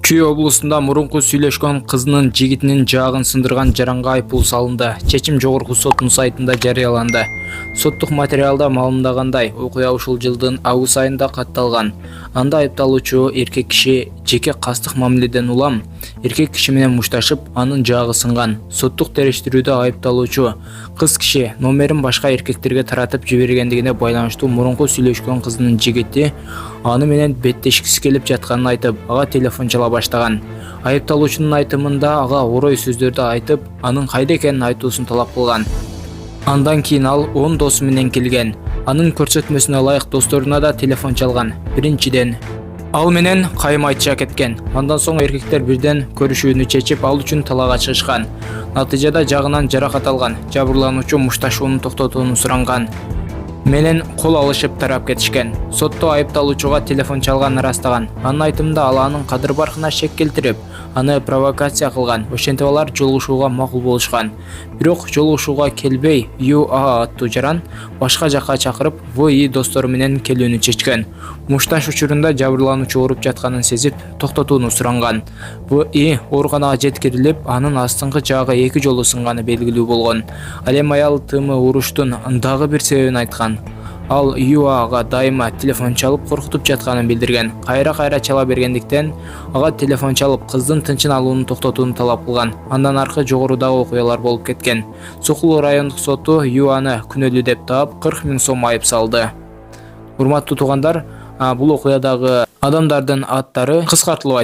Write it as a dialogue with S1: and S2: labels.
S1: Чүй облусунда мурунку сүйлөшкөн кызынын жигитинин жаагын сындырган жаранга айыппул салынды. Чечим жогорку соттун сайтында жарыяланды. Соттук материалда маалымдагандай, окуя ушул жылдын август айында катталган. Анда айыпталуучу эркек киши жеке кастык мамиледен улам эркек киши менен мушташып, анын жаагы сынган. Соттук териштирүүдө айыпталуучу кыз киши номерин башка эркектерге таратып жибергендигине байланыштуу мурунку сүйлөшкөн кызынын жигити аны менен беттешкиси келип жатканын айтып, ага телефон чала баштаган. Айыпталуучунун айтымында ага орой сөздөрдү айтып, анын кайда экенин айтуусун талап кылган. Андан кийин ал 10 досу менен келген. Анын көрсөтмөсүнө ылайык досторуна да телефон чалган. Биринчиден ал менен кайым айтыша кеткен. Андан соң эркектер бирден көрүшүүнү чечип, ал үчүн талаага чыгышкан. Натыйжада жагынан жаракат алган. Жабырлануучу мушташууну токтотууну суранган менен кол алышып тарап кетишкен. Сотто айыпталуучуга телефон чалганын ырастаган. Анын айтымында ал анын кадыр баркына шек келтирип, аны провокация кылган. Ошентип алар жолугушууга макул болушкан. Бирок жолугушууга келбей, ЮА аттуу жаран башка жакка чакырып, ВИ достору менен келүүнү чечкен. Мушташ учурунда жабырлануучу ооруп жатканын сезип, токтотууну суранган. ВИ ооруканага жеткирилип, анын астыңкы жаагы 2 жолу сынганы белгилүү болгон. Ал эми аял тымы уруштун дагы бир себебин айткан. Ал ЮАга дайыма телефон чалып коркутуп жатканын билдирген. Кайра чала бергендиктен ага телефон чалып кыздын тынчын алууну токтотууну талап кылган. Андан аркы жогорудагы окуялар болуп кеткен. Сокулуу райондук соту ЮАны күнөөлүү деп таап 40 000 сом айып салды. Урматтуу туугандар, бул окуядагы адамдардын аттары кыскартылып